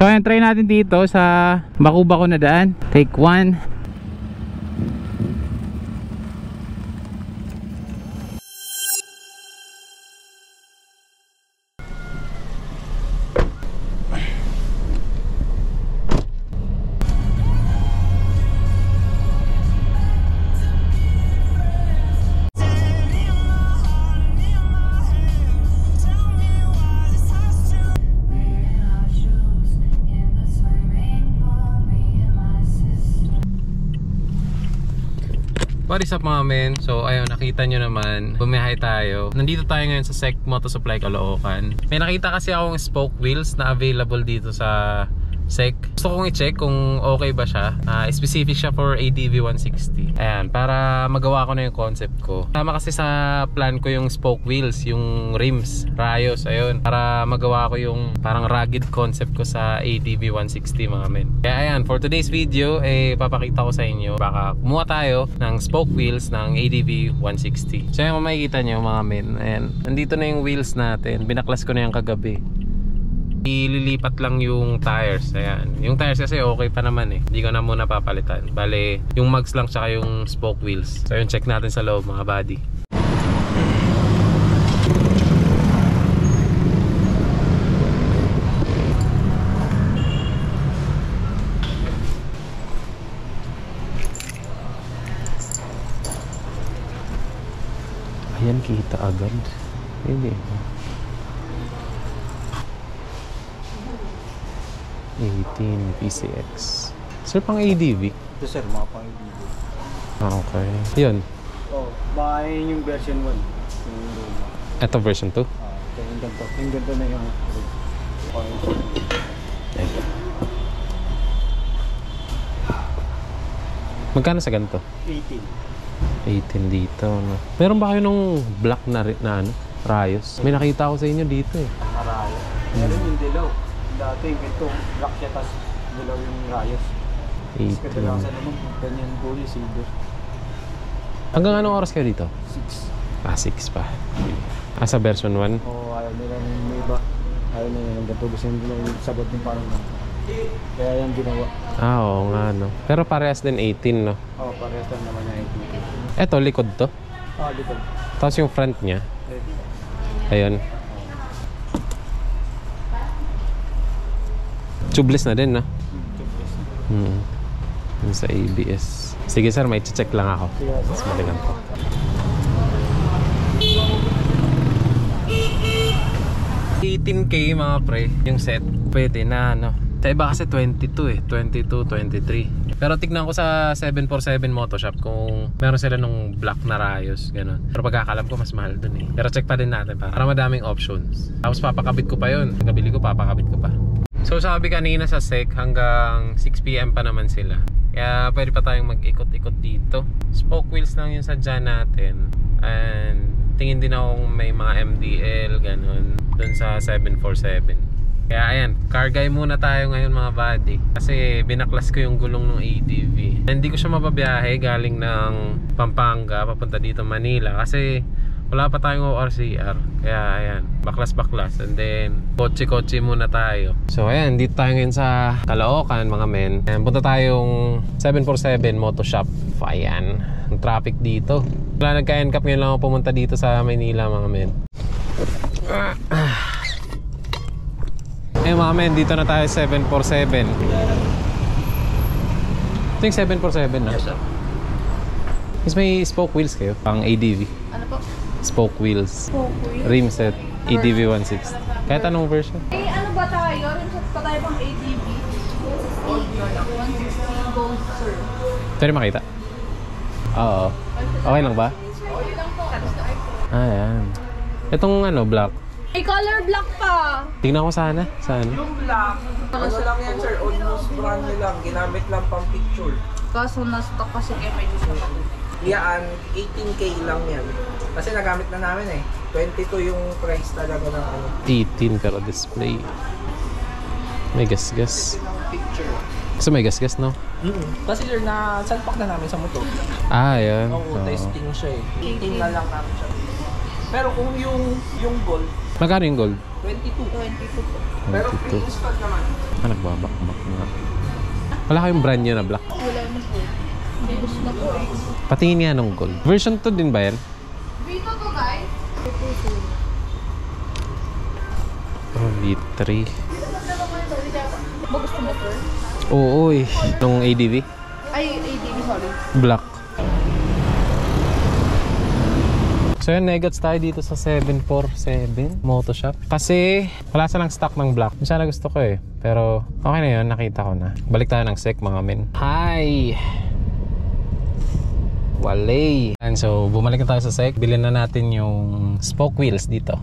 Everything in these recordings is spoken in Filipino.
So ayan, try natin dito sa Baku-Baku na daan. Take 1. What is up mga men? So ayun, nakita nyo naman, bumiyahe tayo. Nandito tayo ngayon sa SEC Moto Supply Caloocan. May nakita kasi akong spoke wheels na available dito sa SEC. Gusto kong i-check kung okay ba siya. Specific siya for ADV 160. Ayan, para magawa ko na yung concept ko. Tama kasi sa plan ko yung spoke wheels, yung rims, rayos, ayun. Para magawa ko yung parang rugged concept ko sa ADV 160 mga men. Kaya ayan, for today's video, papakita ko sa inyo. Baka kumuha tayo ng spoke wheels ng ADV 160. So ayan, makikita nyo mga men. Ayan, nandito na yung wheels natin. Binaklas ko na yung kagabi. Ililipat lang yung tires. Ayan. Yung tires kasi okay pa naman eh. Hindi ko na muna papalitan. Bale, yung mugs lang tsaka yung spoke wheels. So yun, check natin sa loob mga buddy. Ayan, kita agad. Hindi. 18 PCX. Sir, pang ADV? Ito sir, mga pang ADV. Okay. Yun. Oh, baka yun yung version 1. Ito version 2? Yung ganito. Yung ganito na yung magkano sa ganito? 18. 18 dito, no? Meron ba kayo nung black na ano? Rayos? May nakita ako sa inyo dito eh. Rayos. Meron yung dilaw. Dati ito, black siya, tas dilaw yung rayos. 18. Kasi lang sa naman, ganyan kulay, silver. Hanggang anong oras kayo dito? 6. 6 pa. Sa version 1? Oo, ayaw nila may iba. Ayaw nila yung ganito. Gusto nila yung sabot ng parang kaya yan ginawa. Oo nga, no? Pero parehas din 18, no? Oo, parehas lang naman yung 18. Eto, likod to? Likod. Tapos yung front niya? Ayun. Tubeless na din, no? Tubeless. Yung sa ABS. Sige sir, may check lang ako. Mas maligan ko. $18K mga pre, yung set. Pwede na, no? Sa iba kasi 22 eh. 22, 23. Pero tignan ko sa 747 Motoshop kung meron sila nung black na rayos, gano'n. Pero pagkakalam ko mas mahal dun eh. Pero check pa din natin para madaming options. Tapos papakabit ko pa yun. Pagkabili ko, papakabit ko pa. So sabi kanina sa SEC hanggang 6 PM pa naman sila. Kaya pwede pa tayong mag-ikot-ikot dito. Spoke wheels lang yung sadya natin. And tingin din akong may mga MDL ganun dun sa 747. Kaya ayan, car guy muna tayo ngayon mga buddy. Kasi binaklas ko yung gulong ng ADV. Hindi ko siya mababiyahe galing ng Pampanga papunta dito Manila. Kasi wala pa tayong ORCR. Kaya ayan, baklas-baklas. And then, kotse-kotse muna tayo. So ayan, dito tayo ngayon sa Caloocan mga men. Ayan, punta tayong 747 Motoshop. Ayan, ang traffic dito. Wala, nagka-NCAP ngayon lang ako pumunta dito sa Manila mga men. Ayan mga men, dito na tayo 747. Ito yung 747 na? Yes sir. Is may spoke wheels kayo? Pang ADV? Ano po? Spoke wheels. Spoke wheels? Rim set. ADV 160. Kahit anong version? Ano ba tayo? Rim set pa tayo pang ADV. 160 gold, sir. Pwede makita? Oo. Okay lang ba? Okay lang po. Ayan. Itong ano, black. May color black pa. Tingnan ko sana. Saan? Yung black, ano lang yan sir, almost brand new lang, ginamit lang pang picture. Kaso na-stock kasi kaya medyo sa kapit. Yan, 18K lang yan. Kasi nagamit na namin eh. 22 yung price talaga ng ano. 18 pero display. May gas-gas. Picture. Kasi may gas-gas, no? Kasi sir, salpak na namin sa motor. Ayan. Oo, testing siya eh. 18 na lang namin siya. Pero kung yung gold, Magkano yung gold? 22. 22 po. Pero 22. pre-install naman. Ah, nagbabakbak na. Wala kayong brand new na black. Wala na po. Bigos na po eh. Patingin nga nung gold. Version 2 din ba yan? Dito to guys. Oh, V3. Ba gusto mo sir? Oo eh. Nung ADV. Ay, ADV, sorry. Black. So yun, negats tayo dito sa 747 Moto Shop. Kasi wala silang stock ng black. Yung sana gusto ko eh. Pero okay na yun, nakita ko na. Balik tayo ng sec mga men. Hi! Wale! And so bumalik na tayo sa sec. Bilhin na natin yung spoke wheels dito.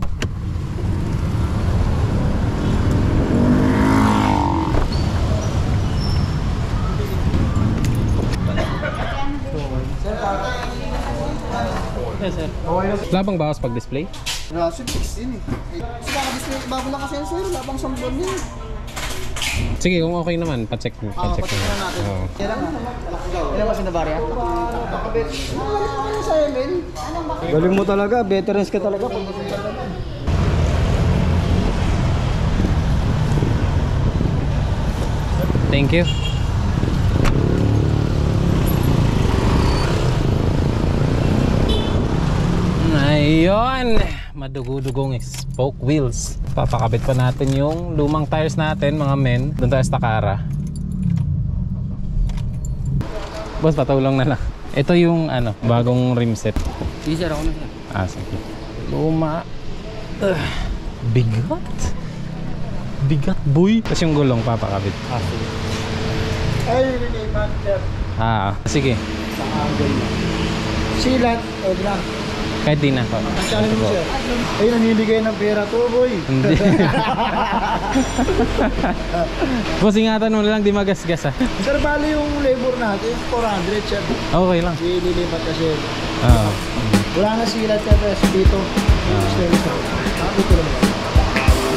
Yes, sir. Wala bang bawas pag display? Rasul 16 eh. Baka bago lang kasi yan sir, wala pang sambon yun. Sige, kung okay naman, pa-check mo. Pa-check mo. natin. Oo. Ilan ba sinabarya? Galing mo talaga, veterans ka talaga. Thank you. Ayun, madugo-dugong spoke wheels. Papakabit pa natin yung lumang tires natin mga men. Doon tayo sa Takara. Boss, patulong na lang. Ito yung ano, bagong rim set. Sige sir, ako na sir. Ah, sige. Luma. Bigat. Bigat boy. Tapos yung gulong papakabit. Ay, riniman sir. Ah, sige. Sa angle na. Silat o blank. Kahit di na. Challenge mo sir. Ay, nanibigay ng pera to boy. Hindi. Boss, ingatan mo na lang, di magasgas ah. Sir, bali yung labor natin, 400 sir. Okay lang. Lilipat kasi. Oo. Wala na silat ka pero dito. Stainless na. Dito lang.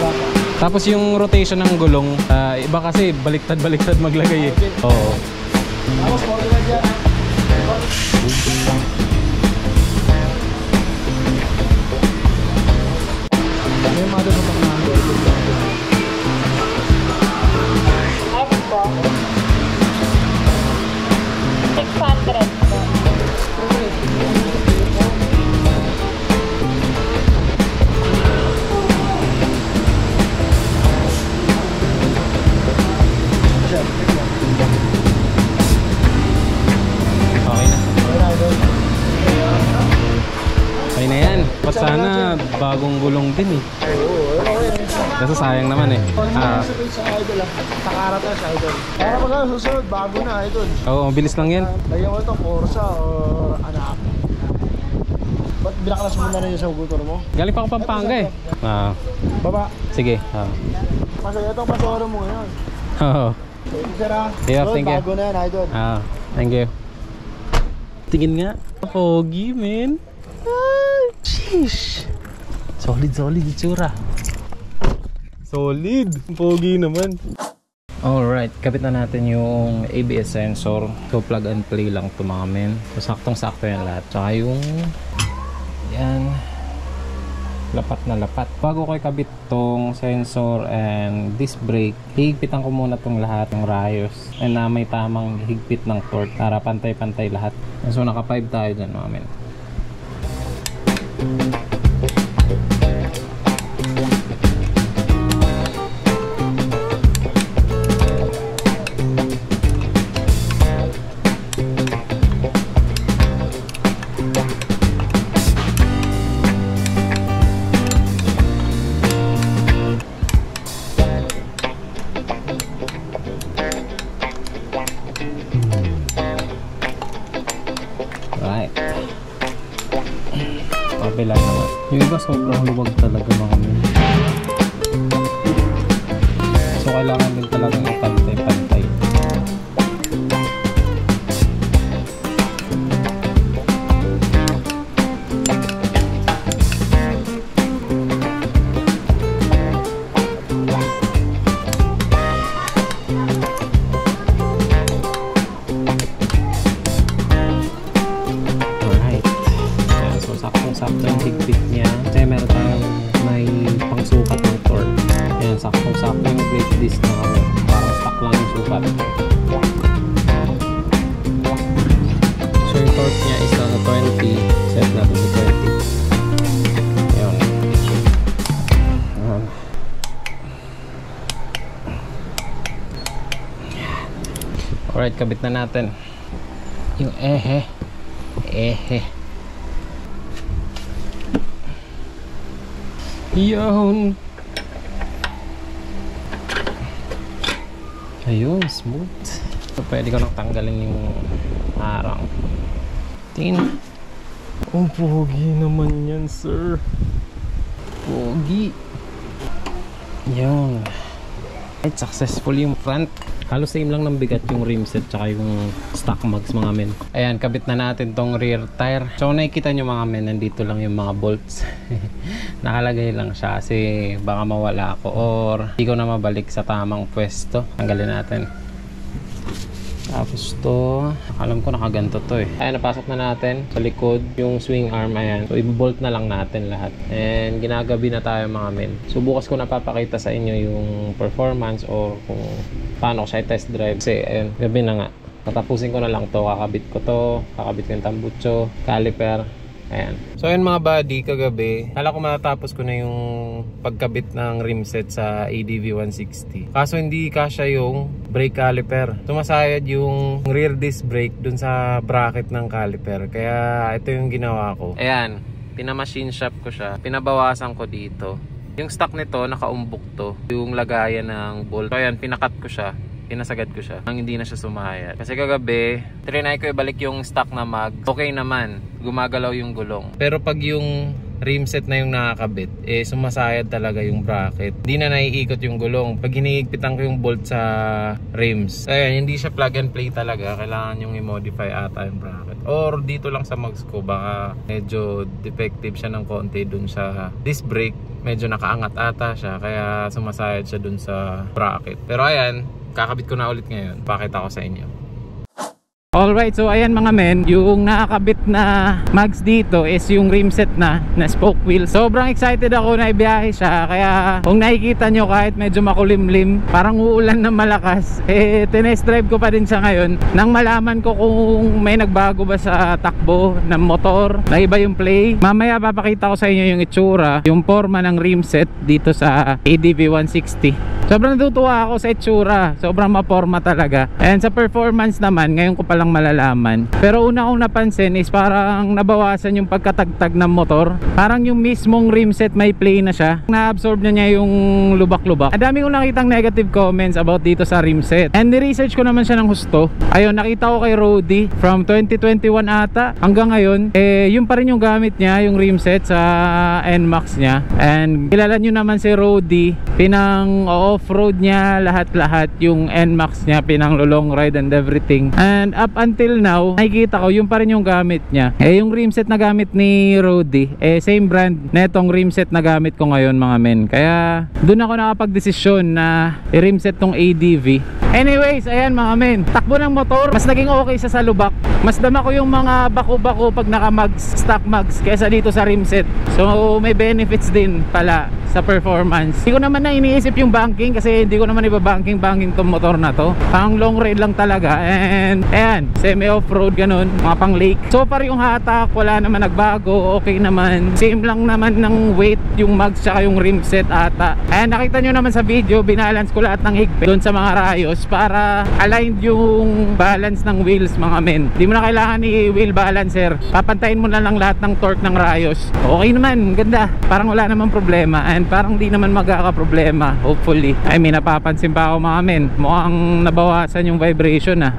Baka. Tapos yung rotation ng gulong, iba kasi baliktad-baliktad maglagay eh. Oo. Tapos, pwede na dyan. May mga doon pang number. Ano po? 600. Okay na. Okay na yan. Ba't sana bagong gulong din eh. Kasi sayang naman eh. Sa idol ah. Takara tayo sa idol. Para pag susunod, bago na idol. Oo, bilis lang yan. Lagyan ko ito, Forza or anak. Ba't binaklas mo na rin yung sa motor mo? Galing pa ako Pampanga eh. Baba. Sige. Masaya ito, pasoro mo ngayon. Oo. Thank you sir ah. Yeah, Idol, thank you. bago na yan idol. Thank you. Tingin nga. Pogi, man. Ay, sheesh. Solid itsura. Solid. Pogi naman. Alright, kapit na natin yung ABS sensor. So plug and play lang to mga men. So saktong-sakto yan lahat. Tsaka yung yan, lapat na lapat. Bago ko ikabit tong sensor and disc brake, higpitan ko muna tong lahat ng rayos and na may tamang higpit ng torque para pantay-pantay lahat. So naka 5 tayo dyan mga men. Kabila naman. Yung iba sobrang luwag talaga mga men. So kailangan din talaga ng pantay-pantay. Sakto yung higpit niya kasi meron tayong may pangsukat ng torque. Alright, kabit na natin yung ehe. Yun. Ayun, smooth. So, pwede ko nang tanggalin yung harang. Tingin. Ang pogi naman yan, sir. Pogi. Yun. Right, successful yung front. Halos same lang ng bigat yung rim set tsaka yung stock mugs mga men. Ayan, kabit na natin tong rear tire. So nakikita nyo mga men, nandito lang yung mga bolts. Nakalagay lang siya kasi baka mawala ako or hindi ko na mabalik sa tamang pwesto. Tanggalin natin. Tapos to, alam ko nakaganto to eh. Ayan, napasok na natin sa likod yung swing arm. Ayan, so i-bolt na lang natin lahat. And ginagabi na tayo mga men. So bukas ko napapakita sa inyo yung performance or kung paano ko siya test drive. Kasi ayun, gabi na nga. Tatapusin ko na lang to, kakabit ko to, kakabit ko yung tambucho, caliper. Ayan. So ayun mga buddy, kagabi kala ko matatapos ko na yung pagkabit ng rim set sa ADV 160. Kaso hindi kasya yung brake caliper. Sumasayad yung rear disc brake dun sa bracket ng caliper. Kaya ito yung ginawa ko. Ayan, pinamachine shop ko siya. Pinabawasan ko dito. Yung stock nito nakaumbok to, yung lagayan ng bolt. So ayan, pinakat ko siya. Pinasagad ko siya nang hindi na siya sumayad. Kasi kagabi, trinay ko ibalik yung stock na mag. Okay naman, gumagalaw yung gulong. Pero pag yung rim set na yung nakakabit, eh sumasayad talaga yung bracket. Hindi na naiikot yung gulong. Pag hinihigpitan ko yung bolt sa rims, ayan, hindi siya plug and play talaga. Kailangan yung i-modify ata yung bracket. Or dito lang sa mags ko, baka medyo defective siya ng konti dun sa disc brake. Medyo nakaangat ata siya, kaya sumasayad siya dun sa bracket. Pero ayan, kakabit ko na ulit ngayon. Pakita ko sa inyo. Alright, so ayan mga men, yung nakakabit na mags dito is yung rim set na spoke wheel. Sobrang excited ako na ibiyahe siya. Kaya kung nakikita nyo kahit medyo makulimlim, parang uulan na malakas, eh tinest drive ko pa din siya ngayon nang malaman ko kung may nagbago ba sa takbo ng motor, na iba yung play. Mamaya papakita ko sa inyo yung itsura, yung forma ng rim set dito sa ADV 160. Sobrang natutuwa ako sa itsura. Sobrang maporma talaga. And sa performance naman, ngayon ko palang malalaman. Pero una kong napansin is parang nabawasan yung pagkatagtag ng motor. Parang yung mismong rim set may play na siya. Na-absorb na niya yung lubak-lubak. Ang dami kong nakitang negative comments about dito sa rim set. And ni-research ko naman siya ng husto. Ayun, nakita ko kay Rody from 2021 ata hanggang ngayon. Eh, yun pa rin yung gamit niya, yung rim set sa NMAX niya. And kilala nyo naman si Rody. Pinang off-road niya, lahat-lahat yung NMAX niya, pinang long ride and everything. And up until now, nakikita ko yung pa rin yung gamit niya. Eh yung rim set na gamit ni Rody, eh same brand netong rim set na gamit ko ngayon mga men. Kaya doon ako nakapag-desisyon na i-rim set tong ADV. Anyways, ayan mga men, takbo ng motor, mas naging okay sa lubak. Mas dama ko yung mga bako-bako pag naka-mags, stock mags, kesa dito sa rim set. So may benefits din pala sa performance. Hindi ko naman na iniisip yung banking kasi hindi ko naman iba-banking tong motor na to. Pang long ride lang talaga. And ayan, semi off-road ganun, mga pang lake. So far yung hatak, wala naman nagbago, okay naman. Same lang naman ng weight yung mags tsaka yung rim set ata. Ayan, nakita nyo naman sa video, binalance ko lahat ng higpit doon sa mga rayos para aligned yung balance ng wheels mga men. Di mo na kailangan i-wheel balancer. Papantayin mo na lang lahat ng torque ng rayos. Okay naman, ganda. Parang wala namang problema. And parang di naman magkakaproblema, hopefully. I mean, napapansin pa ako mga men, mukhang nabawasan yung vibration ah.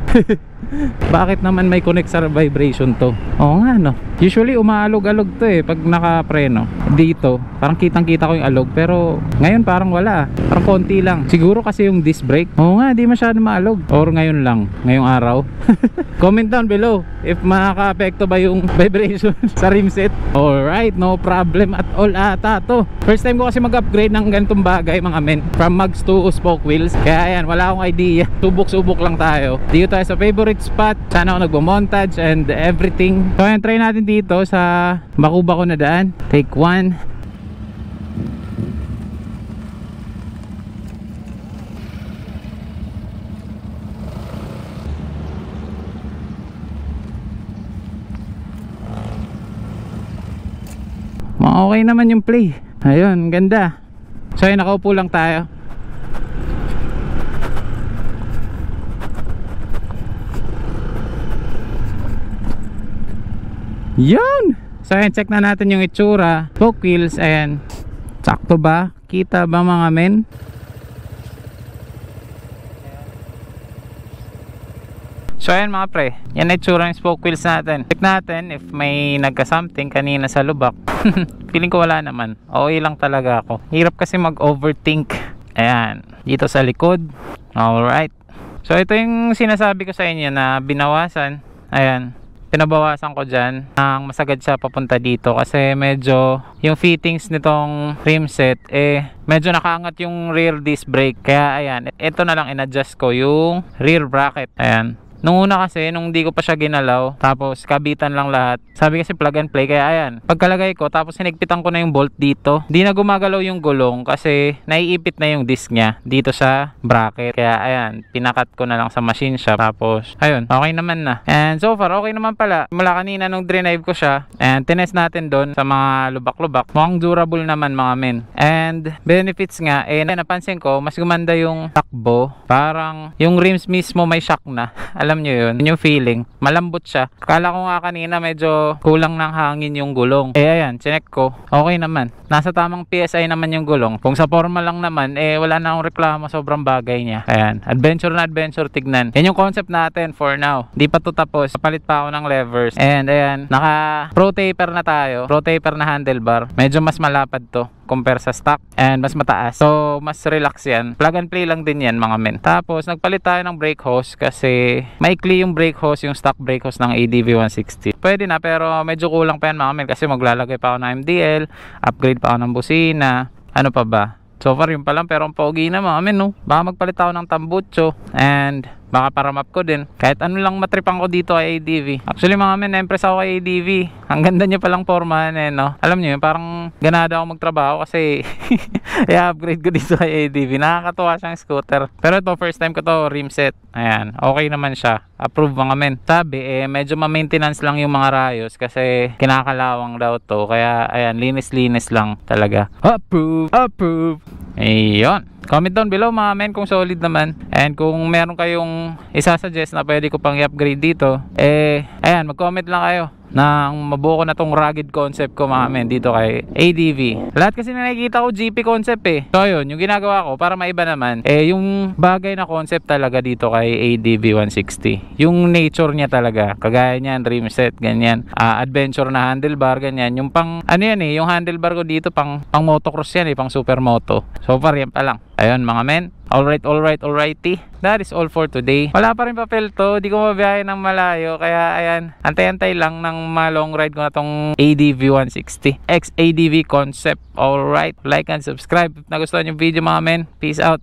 Bakit naman may connect sa vibration to? Oo nga no. Usually umaalog-alog to eh pag nakapreno. Dito parang kitang-kita ko yung alog, pero ngayon parang wala. Parang konti lang. Siguro kasi yung disc brake. Oo nga, di masyado maalog. Or ngayon lang, ngayong araw. Comment down below if makaka-apekto ba yung vibration sa rim set. Alright, no problem at all ata to. First time ko kasi mag-upgrade ng ganitong bagay mga men, from mags to spoke wheels. Kaya yan, wala akong idea. Subok-subok lang tayo. Dito tayo sa favorite spot. Sana ako nagbo-montage and everything. So ayan, try natin dito sa Baku-Baku na daan. Take 1. Okay naman yung play. Ayun, ganda. So ayun, nakaupo lang tayo. Yun! So ayan, check na natin yung itsura. Spoke wheels, ayan. Sakto ba? Kita ba mga men? So ayan mga pre, yan na itsura ng spoke wheels natin. Check natin if may nagka-something kanina sa lubak. Feeling ko wala naman. Okay lang talaga ako. Hirap kasi mag-overthink. Ayan, dito sa likod. Alright. So ito yung sinasabi ko sa inyo na binawasan. Ayan, pinabawasan ko dyan ang masagad siya papunta dito kasi medyo yung fittings nitong rim set medyo nakaangat yung rear disc brake. Kaya ayan, ito na lang in-adjust ko yung rear bracket. Ayan. Nung una kasi, nung di ko pa siya ginalaw, tapos kabitan lang lahat, sabi kasi plug and play, kaya ayan, pagkalagay ko, tapos hinigpitan ko na yung bolt dito, di na gumagalaw yung gulong kasi naiipit na yung disc nya dito sa bracket. Kaya ayan, pinakat ko na lang sa machine shop, tapos ayun, okay naman na. And so far, okay naman pala. Mula kanina nung drive ko siya, and tinest natin doon sa mga lubak-lubak, mukhang durable naman mga men. And benefits nga, napansin ko, mas gumanda yung takbo, parang yung rims mismo may shock na. Alam nyo yun, yung feeling, malambot siya. Akala ko nga kanina medyo kulang ng hangin yung gulong. Ayan, chinek ko, okay naman. Nasa tamang PSI naman yung gulong. Kung sa forma lang naman, wala na akong reklamo, sobrang bagay niya. Ayan, adventure na adventure, tignan. Yan yung concept natin for now. Di pa to tapos, papalit pa ako ng levers. And ayan, naka pro taper na tayo. Pro taper na handlebar. Medyo mas malapad to compare sa stock and mas mataas, so mas relax yan. Plug and play lang din yan mga men. Tapos nagpalit tayo ng brake hose kasi maikli yung brake hose, yung stock brake hose ng ADV 160. Pwede na pero medyo kulang pa yan mga men kasi maglalagay pa ako ng MDL, upgrade pa ako ng busina, ano pa ba. So far yun pa lang, pero ang pogi na mga men, no? Baka magpalit ako ng tambucho and baka paramap ko din. Kahit ano lang matripan ko dito kay ADV. Actually mga men, na-impress ako kay ADV. Ang ganda niya palang formahan no? Alam niyo yun, parang ganado ako magtrabaho kasi i-upgrade ko dito kay ADV. Nakakatuwa siyang scooter. Pero ito, first time ko to rim set. Ayan, okay naman siya. Approve mga men. Sabi, medyo ma-maintenance lang yung mga rayos kasi kinakalawang daw to. Kaya, ayan, linis-linis lang talaga. Approve! Approve! Ayun. Comment down below mga men kung solid naman. And kung meron kayong isasuggest na pwede ko pang i-upgrade dito, ayan, mag-comment lang kayo nang mabuo ko na tong rugged concept ko mga men dito kay ADV. Lahat kasi na nakikita ko GP concept So yun, yung ginagawa ko para maiba naman, yung bagay na concept talaga dito kay ADV 160. Yung nature niya talaga, kagaya niyan, rim set, ganyan. Adventure na handlebar, ganyan. Yung pang, ano yan yung handlebar ko dito, pang motocross yan pang supermoto. So far, yan pa lang. Ayun mga men. Alrighty. That is all for today. Wala pa rin papel to. Di ko mabiyahe ng malayo. Kaya ayan, antay-antay lang ng mga long ride ko na tong ADV 160 X ADV concept. Alright, like and subscribe if nagustuhan yung video mga men. Peace out.